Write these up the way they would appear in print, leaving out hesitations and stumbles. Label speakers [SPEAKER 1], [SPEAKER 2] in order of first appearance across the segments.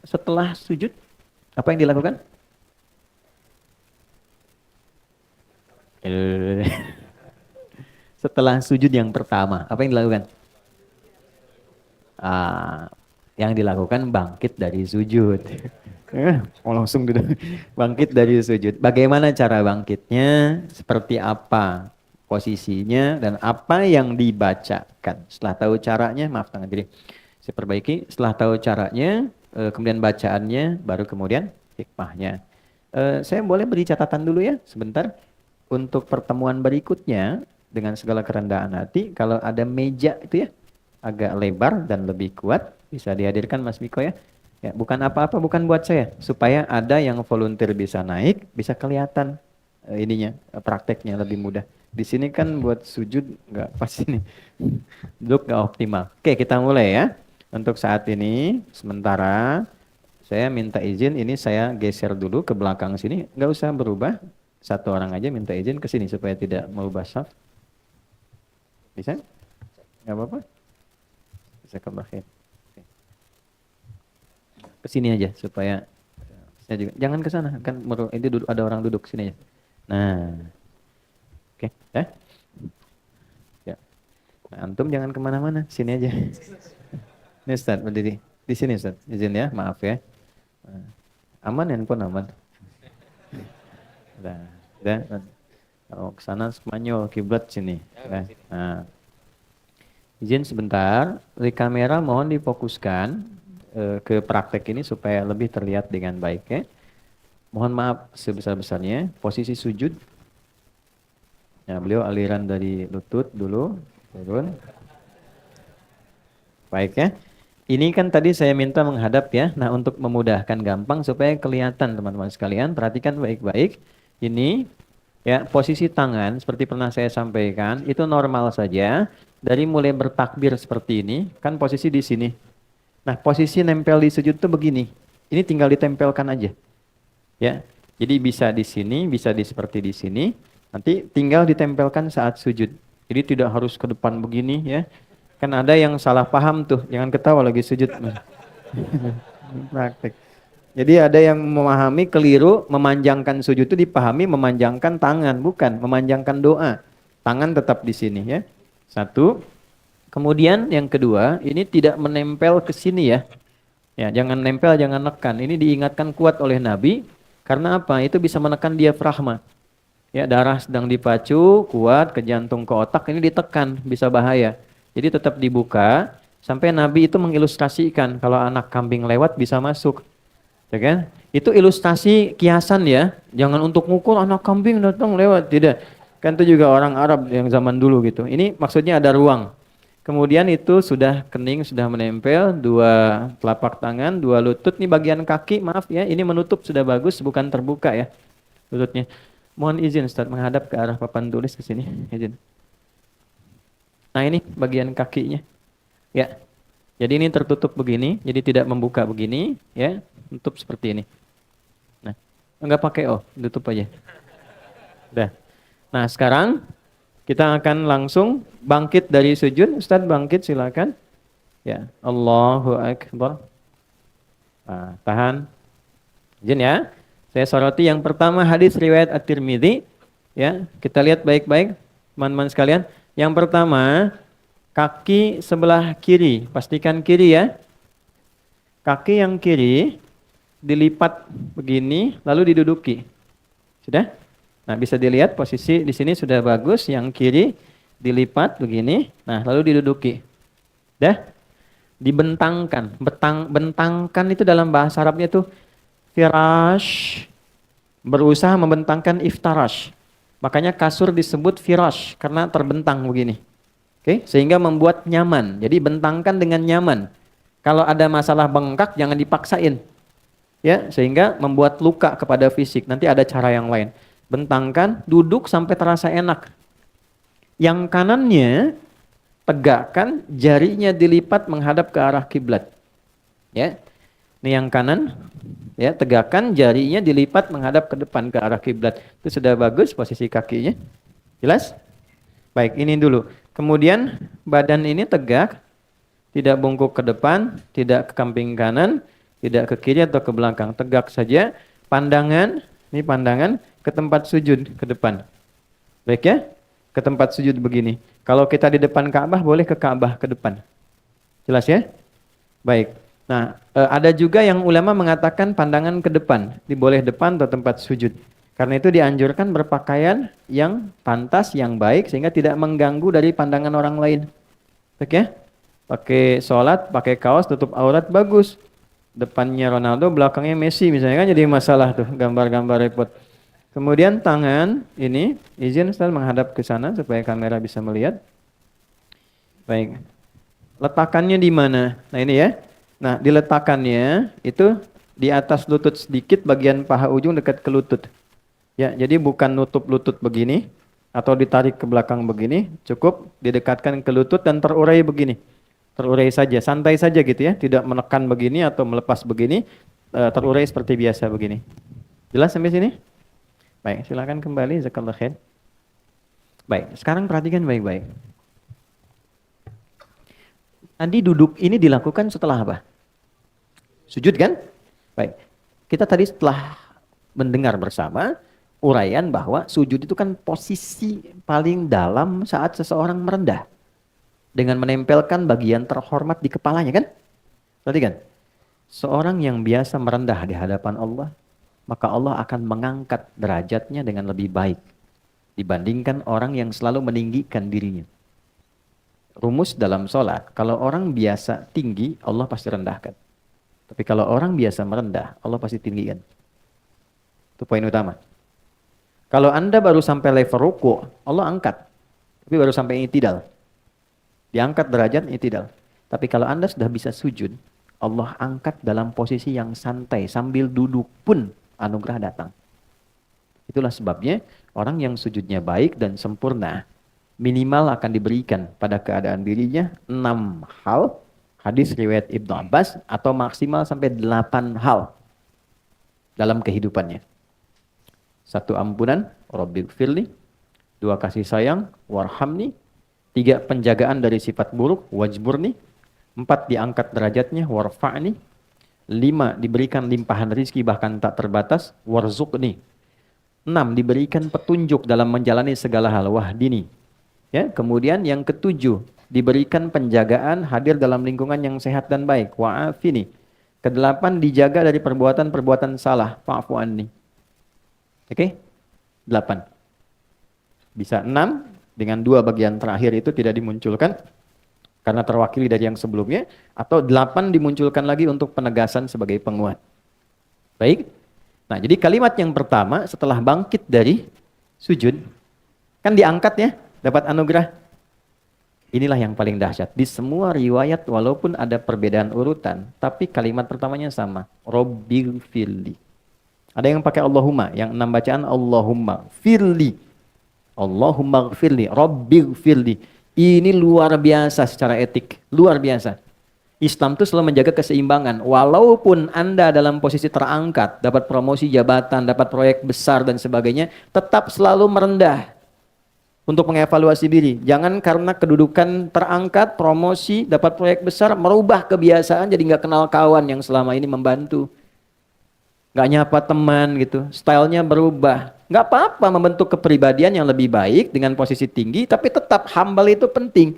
[SPEAKER 1] setelah sujud apa yang dilakukan? Setelah sujud yang pertama, apa yang dilakukan? Ah, yang dilakukan bangkit dari sujud. Langsung duduk. Bangkit dari sujud. Bagaimana cara bangkitnya? Seperti apa posisinya dan apa yang dibacakan? Setelah tahu caranya, maaf tangan diri. Saya perbaiki. Setelah tahu caranya, kemudian bacaannya, baru kemudian hikmahnya. Saya boleh beri catatan dulu ya, sebentar. Untuk pertemuan berikutnya, dengan segala kerendahan hati, kalau ada meja itu ya, agak lebar dan lebih kuat, bisa dihadirkan Mas Miko ya. Ya, bukan apa-apa, bukan buat saya, supaya ada yang volunteer bisa naik, bisa kelihatan ininya, prakteknya lebih mudah. Di sini kan buat sujud nggak pas ini, duduk nggak optimal. Oke, kita mulai ya. Untuk saat ini, sementara saya minta izin, ini saya geser dulu ke belakang sini, nggak usah berubah. Satu orang aja minta izin ke sini supaya tidak merubah saf. Bisa? Nggak apa-apa? Bisa ke belakang. Ke sini aja supaya saya juga jangan ke sana kan ini duduk, ada orang duduk sini aja. Nah, oke, ya. Ya. Nah, antum jangan kemana-mana, sini aja. Ini Ustaz berdiri di sini Ustaz, izin ya, maaf ya. Nah, aman handphone aman. Udah, udah. Kalau ke sana Spanyol kiblat sini. Ya. Nah, izin sebentar, di kamera mohon difokuskan ke praktek ini supaya lebih terlihat dengan baik ya. Mohon maaf sebesar-besarnya, posisi sujud. Ya, beliau aliran dari lutut dulu, turun. Baik ya. Ini kan tadi saya minta menghadap ya. Nah, untuk memudahkan gampang supaya kelihatan teman-teman sekalian, perhatikan baik-baik. Ini ya, posisi tangan seperti pernah saya sampaikan, itu normal saja. Dari mulai bertakbir seperti ini, kan posisi di sini. Nah, posisi nempel di sujud tuh begini. Ini tinggal ditempelkan aja. Ya. Jadi bisa di sini, bisa di seperti di sini. Nanti tinggal ditempelkan saat sujud. Jadi tidak harus ke depan begini ya. Kan ada yang salah paham tuh. Jangan ketawa lagi sujud. Praktek. Jadi ada yang memahami keliru, memanjangkan sujud itu dipahami memanjangkan tangan, bukan memanjangkan doa. Tangan tetap di sini ya. Satu. Kemudian yang kedua, ini tidak menempel ke sini ya. Ya, jangan nempel, jangan nekan. Ini diingatkan kuat oleh Nabi karena apa? Itu bisa menekan diafragma. Ya, darah sedang dipacu, kuat ke jantung ke otak, ini ditekan, bisa bahaya. Jadi tetap dibuka sampai Nabi itu mengilustrasikan kalau anak kambing lewat bisa masuk. Ya kan? Itu ilustrasi kiasan ya. Jangan untuk ngukur anak kambing datang lewat, tidak. Kan itu juga orang Arab yang zaman dulu gitu. Ini maksudnya ada ruang. Kemudian itu sudah kening, sudah menempel, dua telapak tangan, dua lutut. Ini bagian kaki, maaf ya, ini menutup sudah bagus, bukan terbuka ya lututnya. Mohon izin Ustaz menghadap ke arah papan tulis ke sini. Izin. Nah ini bagian kakinya. Ya. Jadi ini tertutup begini, jadi tidak membuka begini, ya. Tutup seperti ini. Nah, enggak pakai tutup aja. Udah. Nah, sekarang kita akan langsung bangkit dari sujud. Ustaz bangkit silakan. Ya, Allahu Akbar. Nah, tahan. Izin ya. Saya soroti yang pertama hadis riwayat At-Tirmidzi. Ya, kita lihat baik-baik teman-teman sekalian. Yang pertama, kaki sebelah kiri, pastikan kiri ya. Kaki yang kiri dilipat begini lalu diduduki. Sudah? Nah, bisa dilihat posisi di sini sudah bagus, yang kiri dilipat begini. Nah, lalu diduduki. Dah? Dibentangkan. Bentangkan itu dalam bahasa Arabnya tuh firash, berusaha membentangkan iftarash. Makanya kasur disebut firash karena terbentang begini. Oke, sehingga membuat nyaman. Jadi bentangkan dengan nyaman. Kalau ada masalah bengkak jangan dipaksain. Ya, sehingga membuat luka kepada fisik. Nanti ada cara yang lain. Bentangkan, duduk sampai terasa enak. Yang kanannya tegakkan, jarinya dilipat menghadap ke arah kiblat. Ya. Ini yang kanan, ya, tegakkan jarinya dilipat menghadap ke depan ke arah kiblat. Itu sudah bagus posisi kakinya. Jelas? Baik, ini dulu. Kemudian badan ini tegak, tidak bungkuk ke depan, tidak ke samping kanan. Tidak ke kiri atau ke belakang, tegak saja. Pandangan, ini pandangan ke tempat sujud ke depan. Baik ya? Ke tempat sujud begini. Kalau kita di depan Ka'bah boleh ke Ka'bah ke depan. Jelas ya? Baik. Nah, ada juga yang ulama mengatakan pandangan ke depan, boleh depan atau tempat sujud. Karena itu dianjurkan berpakaian yang pantas, yang baik sehingga tidak mengganggu dari pandangan orang lain. Oke ya? Pakai sholat, pakai kaos tutup aurat bagus. Depannya Ronaldo, belakangnya Messi misalnya kan jadi masalah tuh, gambar-gambar repot. Kemudian tangan ini izin Ustaz menghadap ke sana supaya kamera bisa melihat. Baik. Letakannya di mana? Nah ini ya. Nah diletakannya itu di atas lutut sedikit bagian paha ujung dekat ke lutut. Ya, jadi bukan nutup lutut begini atau ditarik ke belakang begini, cukup didekatkan ke lutut dan terurai begini. Terurai saja, santai saja gitu ya, tidak menekan begini atau melepas begini, terurai seperti biasa begini. Jelas sampai sini? Baik, silakan kembali. Jazakallahu khair. Baik, sekarang perhatikan baik-baik. Tadi duduk ini dilakukan setelah apa? Sujud kan? Baik. Kita tadi setelah mendengar bersama uraian bahwa sujud itu kan posisi paling dalam saat seseorang merendah. Dengan menempelkan bagian terhormat di kepalanya kan? Perhatikan. Seorang yang biasa merendah di hadapan Allah, maka Allah akan mengangkat derajatnya dengan lebih baik dibandingkan orang yang selalu meninggikan dirinya. Rumus dalam sholat, kalau orang biasa tinggi, Allah pasti rendahkan. Tapi kalau orang biasa merendah, Allah pasti tinggikan. Itu poin utama. Kalau Anda baru sampai level ruku, Allah angkat. Tapi baru sampai i'tidal. Diangkat derajat i'tidal. Tapi kalau Anda sudah bisa sujud, Allah angkat dalam posisi yang santai. Sambil duduk pun anugerah datang. Itulah sebabnya orang yang sujudnya baik dan sempurna, minimal akan diberikan pada keadaan dirinya 6 hal, hadis riwayat Ibnu Abbas, atau maksimal sampai 8 hal dalam kehidupannya. 1 ampunan, Rabbighfirli. 2 kasih sayang, warhamni. 3 penjagaan dari sifat buruk, wajburni. 4 diangkat derajatnya, warfa'ni. 5 diberikan limpahan rizki bahkan tak terbatas, warzuqni. 6 diberikan petunjuk dalam menjalani segala hal, wahdini. Ya, kemudian yang ke-7 diberikan penjagaan hadir dalam lingkungan yang sehat dan baik, wa'afini. Ke-8 dijaga dari perbuatan-perbuatan salah, fa'fu anni. Oke? 8. Bisa 6 dengan 2 bagian terakhir itu tidak dimunculkan karena terwakili dari yang sebelumnya, atau 8 dimunculkan lagi untuk penegasan sebagai penguat. Baik. Nah, jadi kalimat yang pertama setelah bangkit dari sujud kan diangkat ya, dapat anugerah. Inilah yang paling dahsyat. Di semua riwayat walaupun ada perbedaan urutan, tapi kalimat pertamanya sama. Rabbighfirli. Ada yang pakai Allahumma, yang 6 bacaan Allahumma firli. Allahumma gfirli, Rabbighfirli. Ini luar biasa secara etik, luar biasa. Islam itu selalu menjaga keseimbangan. Walaupun Anda dalam posisi terangkat, dapat promosi jabatan, dapat proyek besar dan sebagainya, tetap selalu merendah untuk mengevaluasi diri. Jangan karena kedudukan terangkat, promosi, dapat proyek besar, merubah kebiasaan jadi nggak kenal kawan yang selama ini membantu. Nggak nyapa teman gitu, stylenya berubah. Nggak apa-apa membentuk kepribadian yang lebih baik dengan posisi tinggi, tapi tetap humble itu penting.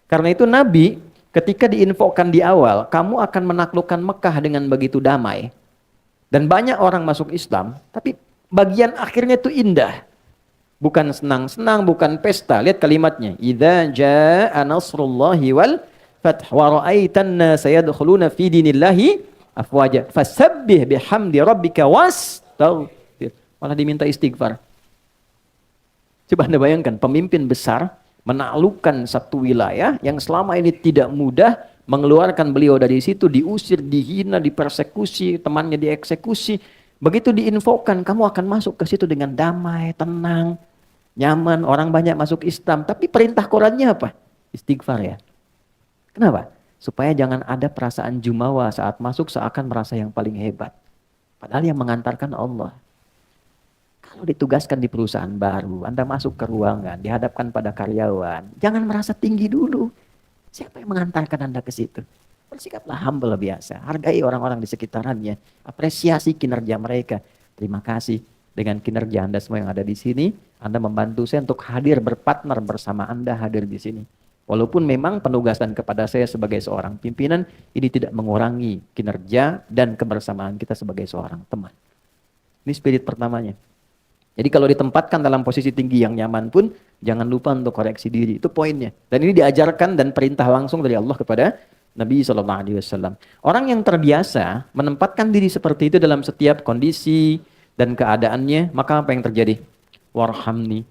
[SPEAKER 1] Karena itu Nabi ketika diinfokan di awal, kamu akan menaklukkan Mekah dengan begitu damai. Dan banyak orang masuk Islam, tapi bagian akhirnya itu indah. Bukan senang-senang, bukan pesta. Lihat kalimatnya. Idza jaa nasrullahi wal fath wa ra'aitan nasa yadkhuluna fi dinillahi afwaja fasabbih bihamdi rabbika wastaghfir. Malah diminta istighfar. Coba Anda bayangkan, pemimpin besar menaklukkan satu wilayah yang selama ini tidak mudah, mengeluarkan beliau dari situ, diusir, dihina, dipersekusi, temannya dieksekusi. Begitu diinfokan, kamu akan masuk ke situ dengan damai, tenang, nyaman, orang banyak masuk Islam. Tapi perintah Qurannya apa? Istighfar ya. Kenapa? Supaya jangan ada perasaan jumawa saat masuk seakan merasa yang paling hebat. Padahal yang mengantarkan Allah. Kalau ditugaskan di perusahaan baru, Anda masuk ke ruangan, dihadapkan pada karyawan, jangan merasa tinggi dulu. Siapa yang mengantarkan Anda ke situ? Bersikaplah humble biasa. Hargai orang-orang di sekitarannya. Apresiasi kinerja mereka. Terima kasih dengan kinerja Anda semua yang ada di sini. Anda membantu saya untuk hadir berpartner bersama Anda hadir di sini. Walaupun memang penugasan kepada saya sebagai seorang pimpinan, ini tidak mengurangi kinerja dan kebersamaan kita sebagai seorang teman. Ini spirit pertamanya. Jadi kalau ditempatkan dalam posisi tinggi yang nyaman pun, jangan lupa untuk koreksi diri. Itu poinnya. Dan ini diajarkan dan perintah langsung dari Allah kepada Nabi SAW. Orang yang terbiasa menempatkan diri seperti itu dalam setiap kondisi dan keadaannya, maka apa yang terjadi? Warhamni.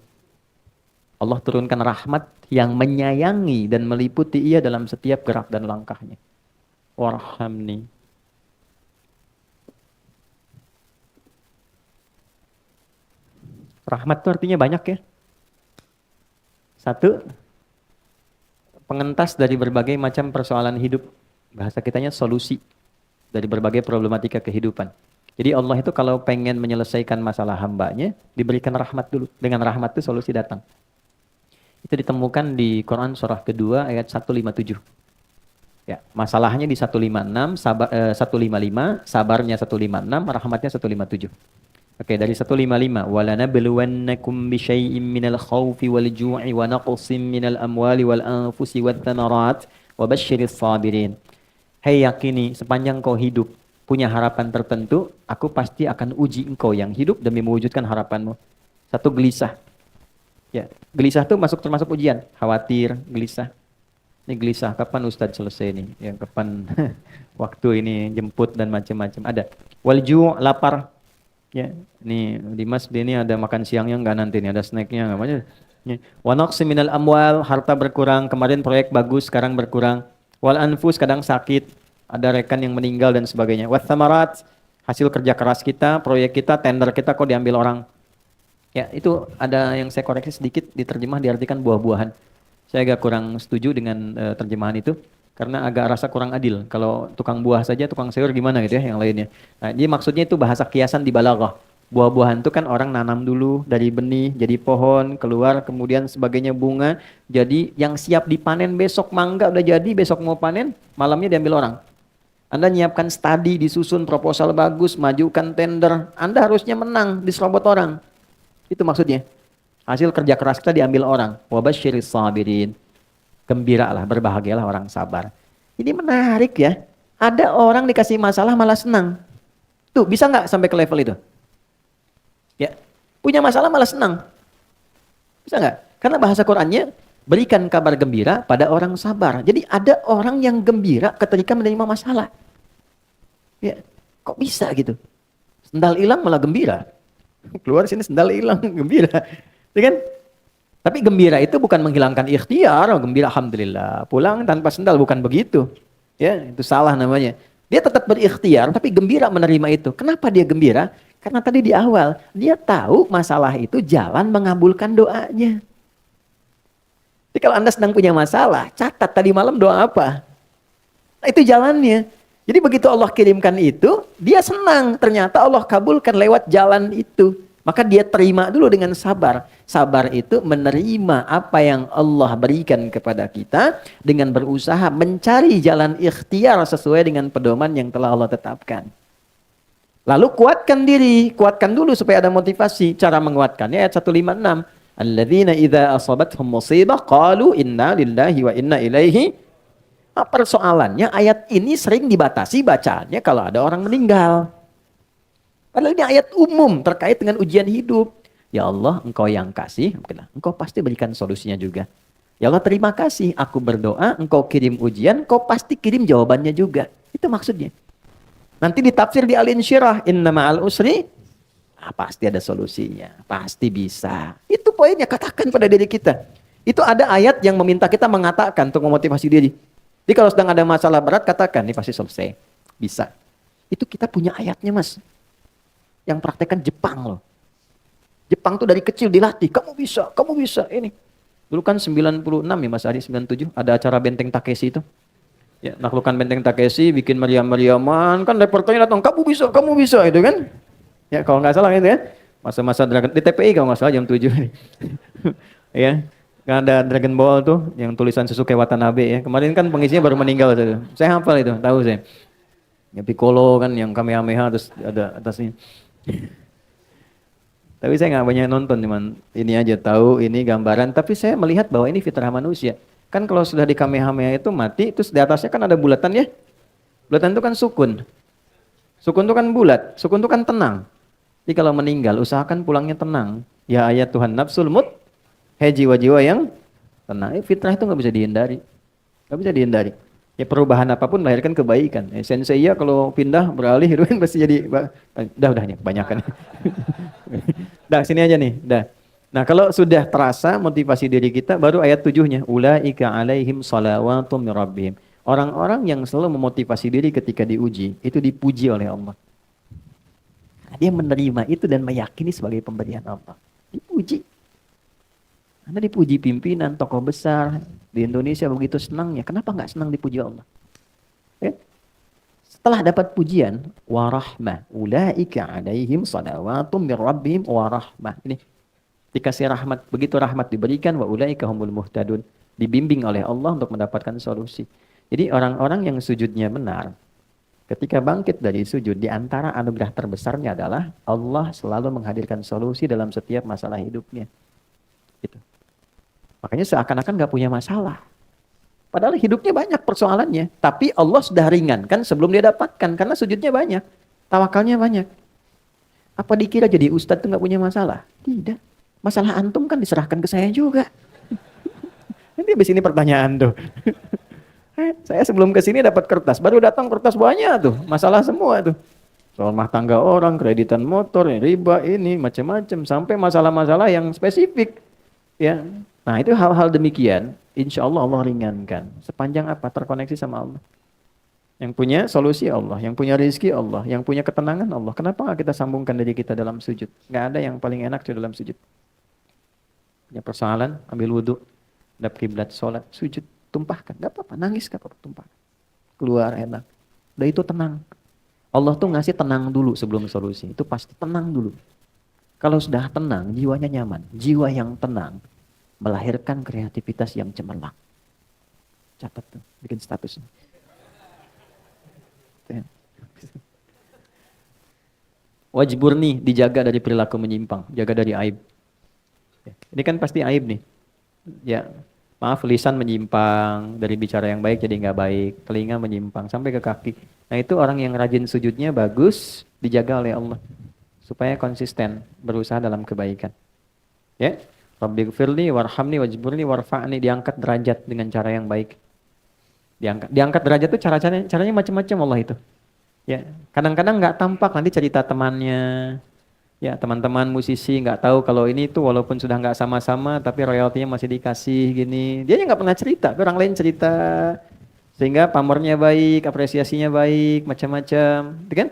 [SPEAKER 1] Allah turunkan rahmat yang menyayangi dan meliputi ia dalam setiap gerak dan langkahnya. Warhamni. Rahmat itu artinya banyak ya. Satu, pengentas dari berbagai macam persoalan hidup. Bahasa kitanya solusi dari berbagai problematika kehidupan. Jadi Allah itu kalau pengen menyelesaikan masalah hambanya, diberikan rahmat dulu. Dengan rahmat itu solusi datang. Itu ditemukan di Quran surah kedua ayat 157. Ya, masalahnya di 156, 155, sabarnya 156, rahmatnya 157. Oke, dari 155, walanabluwannakum bisyai'im minal khaufi wal ju'i wa naqsim minal amwali wal anfusi wat thamarat wa basyiris sabirin. Hei yakini, sepanjang kau hidup punya harapan tertentu, aku pasti akan uji engkau yang hidup demi mewujudkan harapanmu. Satu, gelisah. Ya, gelisah tuh termasuk ujian. Khawatir, gelisah. Ini gelisah, kapan Ustadz selesai nih? Ya, kapan waktu ini jemput dan macam-macam. Ada. Walju, lapar. Ya, nih Dimas dia ini ada makan siangnya enggak nanti nih, ada snacknya enggak macam. Ya. Wa naqsi minal amwal, harta berkurang. Kemarin proyek bagus, sekarang berkurang. Wal anfus, kadang sakit. Ada rekan yang meninggal dan sebagainya. Wat thamarat, hasil kerja keras kita, proyek kita, tender kita kok diambil orang. Ya, itu ada yang saya koreksi sedikit, diterjemah diartikan buah-buahan. Saya agak kurang setuju dengan terjemahan itu, karena agak rasa kurang adil. Kalau tukang buah saja, tukang sayur gimana gitu ya, yang lainnya. Nah, jadi maksudnya itu bahasa kiasan di balaghah. Buah-buahan itu kan orang nanam dulu dari benih, jadi pohon, keluar, kemudian sebagainya bunga. Jadi yang siap dipanen besok mangga udah jadi, besok mau panen, malamnya diambil orang. Anda nyiapkan studi, disusun proposal bagus, majukan tender, Anda harusnya menang, diserobot orang. Itu maksudnya. Hasil kerja keras kita diambil orang. Wabasyiris sabirin. Gembiralah, berbahagialah orang sabar. Ini menarik ya. Ada orang dikasih masalah malah senang. Tuh, bisa nggak sampai ke level itu? Ya, punya masalah malah senang. Bisa nggak? Karena bahasa Qur'annya berikan kabar gembira pada orang sabar. Jadi ada orang yang gembira ketika menerima masalah. Ya, kok bisa gitu? Sendal hilang malah gembira. Keluar sini sendal hilang, gembira. Ya kan? Tapi gembira itu bukan menghilangkan ikhtiar, gembira alhamdulillah. Pulang tanpa sendal, bukan begitu. Ya, itu salah namanya. Dia tetap berikhtiar tapi gembira menerima itu. Kenapa dia gembira? Karena tadi di awal dia tahu masalah itu jalan mengabulkan doanya. Jadi kalau Anda sedang punya masalah, catat tadi malam doa apa? Nah, itu jalannya. Jadi begitu Allah kirimkan itu, dia senang. Ternyata Allah kabulkan lewat jalan itu. Maka dia terima dulu dengan sabar. Sabar itu menerima apa yang Allah berikan kepada kita dengan berusaha mencari jalan ikhtiar sesuai dengan pedoman yang telah Allah tetapkan. Lalu kuatkan diri, kuatkan dulu supaya ada motivasi. Cara menguatkannya ayat 156. Alladzina idza asabathum musibah qalu inna lillahi wa inna ilaihi. Persoalannya ayat ini sering dibatasi bacaannya kalau ada orang meninggal. Padahal ini ayat umum terkait dengan ujian hidup. Ya Allah, engkau yang kasih, engkau pasti berikan solusinya juga. Ya Allah, terima kasih, aku berdoa, engkau kirim ujian, engkau pasti kirim jawabannya juga. Itu maksudnya. Nanti ditafsir di Al-Insyirah, inna ma'al usri, pasti ada solusinya, pasti bisa. Itu poinnya, katakan pada diri kita. Itu ada ayat yang meminta kita mengatakan untuk memotivasi diri. Jadi kalau sedang ada masalah berat, katakan, ini pasti selesai. Bisa. Itu kita punya ayatnya, Mas. Yang praktekkan Jepang loh. Jepang tuh dari kecil dilatih. Kamu bisa, kamu bisa. Ini. Dulu kan 96 ya Mas Adi, 97. Ada acara Benteng Takeshi itu. Ya, naklukan Benteng Takeshi, bikin meriam-meriaman. Kan reporternya datang, kamu bisa. Itu kan. Ya kalau nggak salah itu ya. Masa-masa Dragon, di TPI kalau nggak salah jam 7. Ya. Kan ada Dragon Ball tuh yang tulisan Sasuke Watanabe ya. Kemarin kan pengisinya baru meninggal tuh. Saya hafal itu, tahu saya. Ya Piccolo kan yang Kamehameha terus ada atasnya. Tapi saya nggak banyak nonton, cuman ini aja tahu ini gambaran. Tapi saya melihat bahwa ini fitrah manusia. Kan kalau sudah di Kamehameha itu mati, terus di atasnya kan ada bulatan ya. Bulatan itu kan sukun. Sukun itu kan bulat, sukun itu kan tenang. Jadi kalau meninggal, usahakan pulangnya tenang. Ya ayat Tuhan nafsul mut, hei jiwa-jiwa yang tenang. Fitrah itu nggak bisa dihindari, nggak bisa dihindari. Ya perubahan apapun melahirkan kebaikan. Sensei ya kalau pindah beralih itu kan pasti jadi, udah ya kebanyakan. Dah sini aja nih, dah. Nah kalau sudah terasa motivasi diri kita, baru ayat 7-nya. Ulaika alaihim salawatum min rabbihim. Orang-orang yang selalu memotivasi diri ketika diuji, itu dipuji oleh Allah. Nah, dia menerima itu dan meyakini sebagai pemberian Allah. Dipuji. Anda dipuji pimpinan, tokoh besar di Indonesia begitu senangnya. Kenapa nggak senang dipuji Allah? Ya? Setelah dapat pujian, warahmah, ulaika alaihim salawatum min rabbihim warahmah. Ini dikasih rahmat, begitu rahmat diberikan, wa ulaika humul muhtadun, dibimbing oleh Allah untuk mendapatkan solusi. Jadi orang-orang yang sujudnya benar, ketika bangkit dari sujud, di antara anugerah terbesarnya adalah Allah selalu menghadirkan solusi dalam setiap masalah hidupnya. Gitu. Makanya seakan-akan nggak punya masalah. Padahal hidupnya banyak persoalannya. Tapi Allah sudah ringankan sebelum dia dapatkan. Karena sujudnya banyak. Tawakalnya banyak. Apa dikira jadi ustadz itu nggak punya masalah? Tidak. Masalah antum kan diserahkan ke saya juga. Nanti habis ini pertanyaan tuh. Saya sebelum ke sini dapat kertas. Baru datang kertas banyak tuh. Masalah semua tuh. Soal rumah tangga orang, kreditan motor, riba ini, macam-macam. Sampai masalah-masalah yang spesifik. Ya, nah itu hal-hal demikian, insya Allah Allah ringankan. Sepanjang apa? Terkoneksi sama Allah. Yang punya solusi Allah, yang punya rezeki Allah, yang punya ketenangan Allah. Kenapa nggak kita sambungkan diri kita dalam sujud? Nggak ada yang paling enak di dalam sujud. Punya persoalan, ambil wudhu, hadap kiblat, sholat, sujud, tumpahkan. Nggak apa-apa, nangis nggak apa-apa, tumpahkan. Keluar enak. Udah itu tenang. Allah tuh ngasih tenang dulu sebelum solusi. Itu pasti tenang dulu. Kalau sudah tenang, jiwanya nyaman. Jiwa yang tenang melahirkan kreativitas yang cemerlang. Catat tuh, bikin status. Wajburni, dijaga dari perilaku menyimpang, jaga dari aib. Ini kan pasti aib nih. Ya, maaf, lisan menyimpang, dari bicara yang baik jadi nggak baik, telinga menyimpang sampai ke kaki. Nah itu orang yang rajin sujudnya bagus, dijaga oleh Allah. Supaya konsisten berusaha dalam kebaikan. Ya, Rabbighfirli warhamni wajburni warfa'ni, diangkat derajat dengan cara yang baik. Diangkat derajat itu caranya macam-macam Allah itu. Ya, kadang-kadang nggak tampak, nanti cerita temannya. Ya, teman-teman musisi nggak tahu kalau ini tuh walaupun sudah nggak sama-sama tapi royaltinya masih dikasih gini. Dia nggak pernah cerita, orang lain cerita. Sehingga pamornya baik, apresiasinya baik, macam-macam, kan?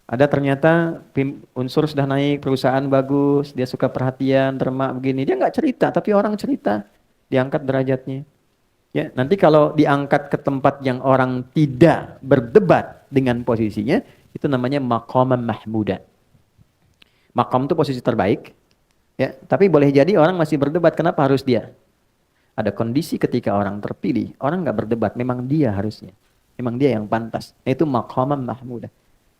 [SPEAKER 1] Ada ternyata unsur sudah naik, perusahaan bagus, dia suka perhatian, derma begini. Dia nggak cerita, tapi orang cerita. Diangkat derajatnya. Ya, nanti kalau diangkat ke tempat yang orang tidak berdebat dengan posisinya, itu namanya maqamam mahmuda. Maqam itu posisi terbaik. Ya, tapi boleh jadi orang masih berdebat, kenapa harus dia? Ada kondisi ketika orang terpilih, orang nggak berdebat, memang dia harusnya. Memang dia yang pantas. Itu maqamam mahmuda.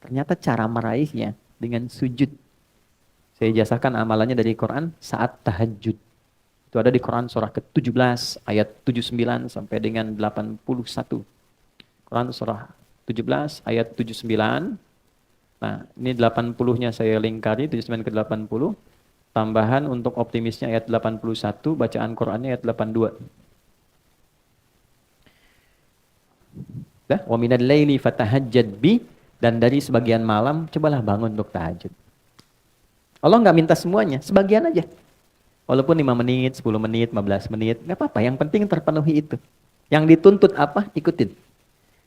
[SPEAKER 1] Ternyata cara meraihnya dengan sujud. Saya ijazahkan amalannya dari Quran saat tahajud. Itu ada di Quran surah ke-17 ayat 79 sampai dengan 81. Quran surah 17 ayat 79. Nah, ini 80-nya saya lingkari, 79 ke 80. Tambahan untuk optimisnya ayat 81, bacaan Qurannya ayat 82. Wa minal laili fatahajjad bi, dan dari sebagian malam cobalah bangun untuk tahajud. Allah nggak minta semuanya, sebagian aja. Walaupun 5 menit, 10 menit, 15 menit, nggak apa-apa, yang penting terpenuhi itu. Yang dituntut apa? Ikutin.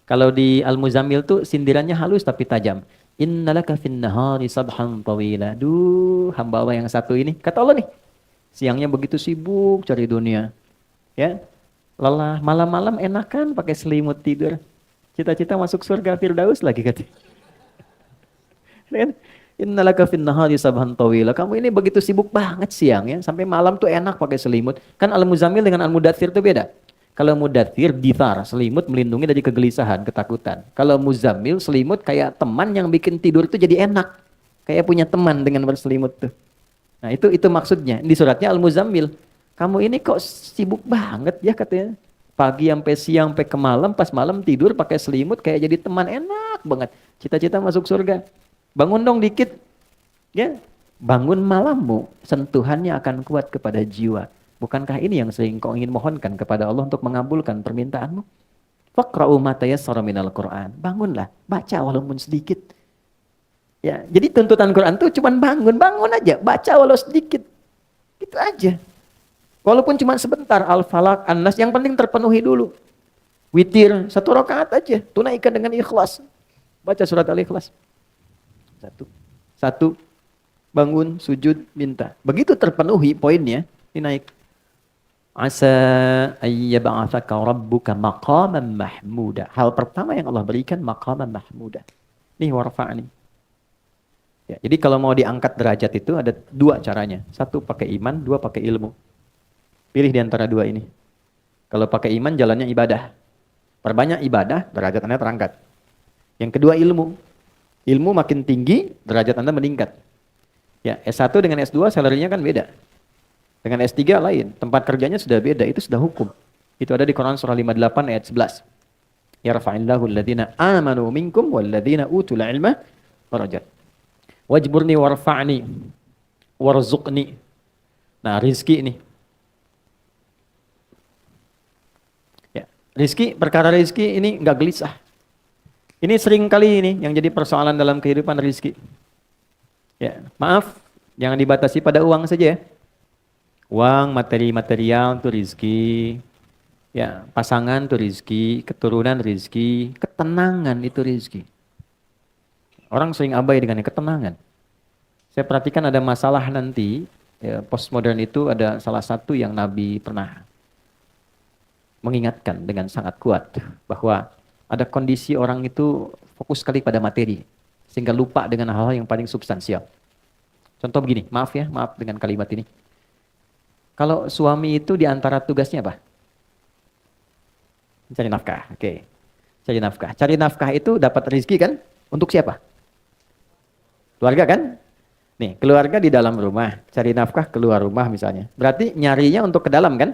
[SPEAKER 1] Kalau di Al-Muzammil tuh sindirannya halus tapi tajam. Innalaka fin nahari sabhan tawila. Duh, hamba Allah yang satu ini, kata Allah nih, siangnya begitu sibuk cari dunia. Ya, lelah, malam-malam enakan pakai selimut tidur. Cita-cita masuk surga Firdaus lagi katanya. Innalaka fin nahari sabhan tawila. Kamu ini begitu sibuk banget siang ya, sampai malam tuh enak pakai selimut. Kan Al-Muzammil dengan Al-Mudaththir itu beda. Kalau Mudaththir dithar, selimut melindungi dari kegelisahan, ketakutan. Kalau Muzammil selimut kayak teman yang bikin tidur itu jadi enak. Kayak punya teman dengan berselimut tuh. Nah, itu maksudnya. Di suratnya Al-Muzammil. Kamu ini kok sibuk banget ya katanya. Pagi sampai siang sampai ke malam, pas malam tidur pakai selimut kayak jadi teman enak banget. Cita-cita masuk surga. Bangun dong dikit. Ya, bangun malammu, sentuhannya akan kuat kepada jiwa. Bukankah ini yang sering kau ingin mohonkan kepada Allah untuk mengabulkan permintaanmu? Faqra'u ma tayassara minal Qur'an. Bangunlah, baca walaupun sedikit. Ya, jadi tuntutan Quran tuh cuman bangun aja, baca walau sedikit. Itu aja. Walaupun cuma sebentar, Al-Falaq, An-Nas, yang penting terpenuhi dulu. Witir, 1 rakaat aja, tunaikan dengan ikhlas. Baca surat Al-Ikhlas. Satu, bangun, sujud, minta. Begitu terpenuhi poinnya, ini naik. Asa ayyab'atsaka rabbuka maqaman mahmuda. Hal pertama yang Allah berikan maqaman mahmuda. Nih warfa'ni. Ya, jadi kalau mau diangkat derajat itu ada 2 caranya. 1 pakai iman, 2 pakai ilmu. Pilih di antara 2 ini. Kalau pakai iman jalannya ibadah. Perbanyak ibadah, derajat Anda terangkat. Yang kedua ilmu. Ilmu makin tinggi, derajat Anda meningkat. Ya, S1 dengan S2 salarinya kan beda. Dengan S3 lain, tempat kerjanya sudah beda, itu sudah hukum. Itu ada di Quran surah 58 ayat 11. Yarfa'illahu alladhina amanu minkum walladhina utul ilma darajat. Wajburni warfa'ni warzuqni. Nah, rizki ini. Ya, rizki, perkara rizki ini enggak gelisah. Ini sering kali ini yang jadi persoalan dalam kehidupan rizki. Ya, maaf, jangan dibatasi pada uang saja ya. Uang, materi-material itu rizki. Ya, pasangan itu rizki, keturunan rizki, ketenangan itu rizki. Orang sering abai dengan ketenangan. Saya perhatikan ada masalah nanti, ya, postmodern itu ada salah satu yang Nabi pernah mengingatkan dengan sangat kuat bahwa ada kondisi orang itu fokus sekali pada materi sehingga lupa dengan hal-hal yang paling substansial. Contoh begini, maaf dengan kalimat ini. Kalau suami itu di antara tugasnya apa? Cari nafkah. Oke. Cari nafkah. Cari nafkah itu dapat rezeki kan? Untuk siapa? Keluarga kan? Nih, keluarga di dalam rumah, cari nafkah keluar rumah misalnya. Berarti nyarinya untuk ke dalam kan?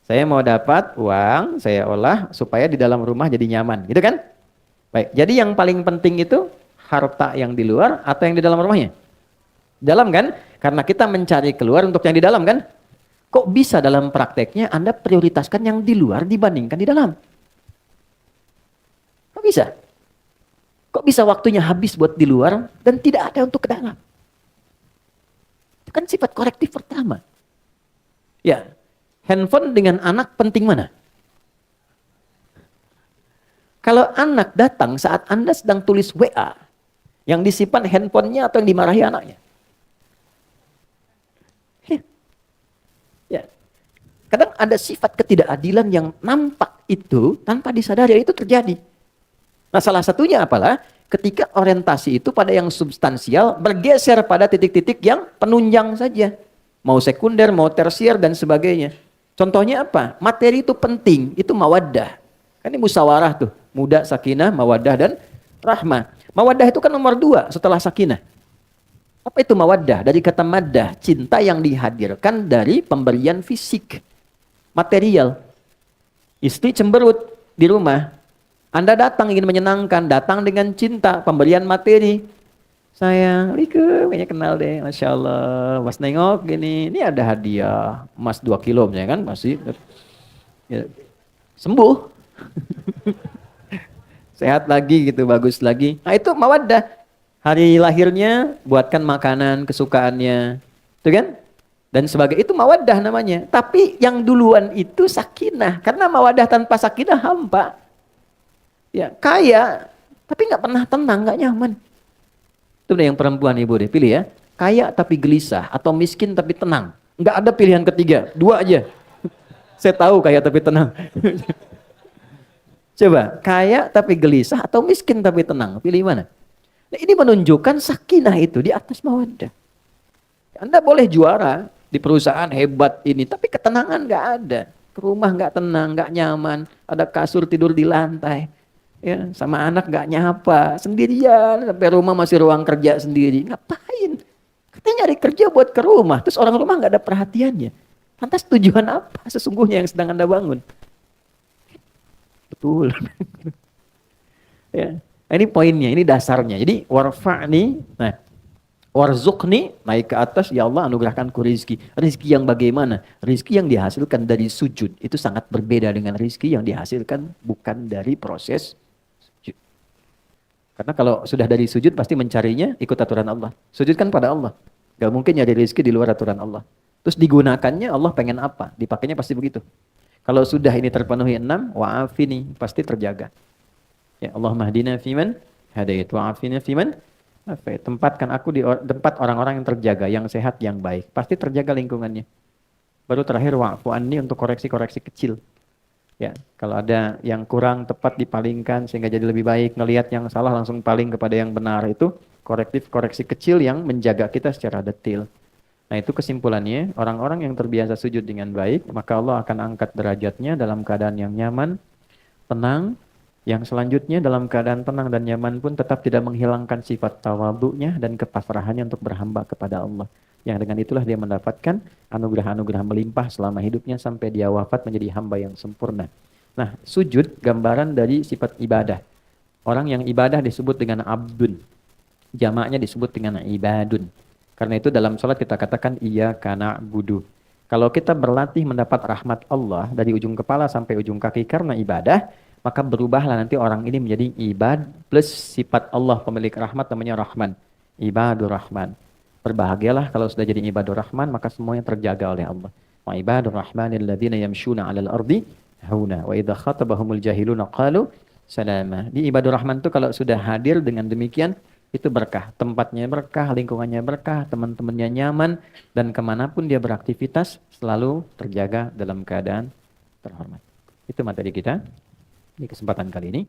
[SPEAKER 1] Saya mau dapat uang, saya olah supaya di dalam rumah jadi nyaman, gitu kan? Baik, jadi yang paling penting itu harta yang di luar atau yang di dalam rumahnya? Dalam kan? Karena kita mencari keluar untuk yang di dalam kan? Kok bisa dalam prakteknya Anda prioritaskan yang di luar dibandingkan di dalam? Kok bisa? Kok bisa waktunya habis buat di luar dan tidak ada untuk ke dalam? Itu kan sifat korektif pertama. Ya, handphone dengan anak penting mana? Kalau anak datang saat Anda sedang tulis WA, yang disimpan handphonenya atau yang dimarahi anaknya? Ya. Kadang ada sifat ketidakadilan yang nampak itu tanpa disadari itu terjadi. Nah, salah satunya apalah? Ketika orientasi itu pada yang substansial bergeser pada titik-titik yang penunjang saja. Mau sekunder, mau tersier dan sebagainya. Contohnya apa? Materi itu penting, itu mawaddah. Kan ini musyawarah tuh. Muda, sakinah, mawaddah dan rahmah. Mawaddah itu kan nomor 2 setelah sakinah. Apa itu mawaddah? Dari kata maddah, cinta yang dihadirkan dari pemberian fisik, material. Istri cemberut di rumah. Anda datang ingin menyenangkan, datang dengan cinta, pemberian materi. Sayang, kayaknya kenal deh, Masya Allah. Mas nengok gini, ini ada hadiah emas 2 kilo misalnya kan, masih ya, sembuh. Sehat lagi gitu, bagus lagi. Nah itu mawaddah. Hari lahirnya, buatkan makanan kesukaannya. Itu kan? Dan sebagai itu mawaddah namanya. Tapi yang duluan itu sakinah. Karena mawaddah tanpa sakinah hampa. Ya, kaya, tapi nggak pernah tenang, nggak nyaman. Itu udah yang perempuan ibu deh, pilih ya. Kaya tapi gelisah, atau miskin tapi tenang. Nggak ada pilihan ketiga, 2 aja. Saya tahu kaya tapi tenang. Coba, kaya tapi gelisah atau miskin tapi tenang, pilih mana? Nah, ini menunjukkan sakinah itu di atas mawaddah. Anda boleh juara di perusahaan hebat ini, tapi ketenangan nggak ada. Ke rumah nggak tenang, nggak nyaman, ada kasur tidur di lantai. Ya, sama anak nggak nyapa, sendirian, sampai rumah masih ruang kerja sendiri. Ngapain? Katanya nyari kerja buat ke rumah, terus orang rumah nggak ada perhatiannya. Lantas tujuan apa sesungguhnya yang sedang Anda bangun? Betul. Ya. Nah, ini poinnya, ini dasarnya. Jadi warfa'ni, nah warzuqni, naik ke atas, ya Allah anugerahkanku rizki. Rizki yang bagaimana? Rizki yang dihasilkan dari sujud. Itu sangat berbeda dengan rizki yang dihasilkan bukan dari proses sujud. Karena kalau sudah dari sujud pasti mencarinya ikut aturan Allah. Sujud kan pada Allah. Gak mungkin nyari rizki di luar aturan Allah. Terus digunakannya Allah pengen apa? Dipakainya pasti begitu. Kalau sudah ini terpenuhi 6, wa'afini, pasti terjaga. Ya Allah mahdina fiman hadait wa'afina fiman afait. Tempatkan aku di tempat orang-orang yang terjaga, yang sehat, yang baik. Pasti terjaga lingkungannya. Baru terakhir wa'fu anni untuk koreksi-koreksi kecil. Ya, kalau ada yang kurang tepat dipalingkan sehingga jadi lebih baik, ngelihat yang salah langsung paling kepada yang benar, itu korektif koreksi kecil yang menjaga kita secara detail. Nah, itu kesimpulannya, orang-orang yang terbiasa sujud dengan baik, maka Allah akan angkat derajatnya dalam keadaan yang nyaman, tenang. Yang selanjutnya dalam keadaan tenang dan nyaman pun tetap tidak menghilangkan sifat tawadhu'nya dan kepasrahannya untuk berhamba kepada Allah. Yang dengan itulah dia mendapatkan anugerah-anugerah melimpah selama hidupnya sampai dia wafat menjadi hamba yang sempurna. Nah, sujud gambaran dari sifat ibadah. Orang yang ibadah disebut dengan abdun. Jamaknya disebut dengan ibadun. Karena itu dalam sholat kita katakan iyyaka na'budu. Kalau kita berlatih mendapat rahmat Allah dari ujung kepala sampai ujung kaki karena ibadah, maka berubahlah nanti orang ini menjadi ibad plus sifat Allah pemilik rahmat namanya Rahman. Ibadur Rahman. Berbahagialah kalau sudah jadi ibadur Rahman, maka semuanya terjaga oleh Allah. Wa ibadur Rahmanil ladzina yamshuna 'alal ardi hauna wa idza khatabahumul jahiluna qalu salama. Di ibadur Rahman itu kalau sudah hadir dengan demikian, itu berkah. Tempatnya berkah, lingkungannya berkah, teman-temannya nyaman, dan kemanapun dia beraktivitas selalu terjaga dalam keadaan terhormat. Itu materi kita di kesempatan kali ini.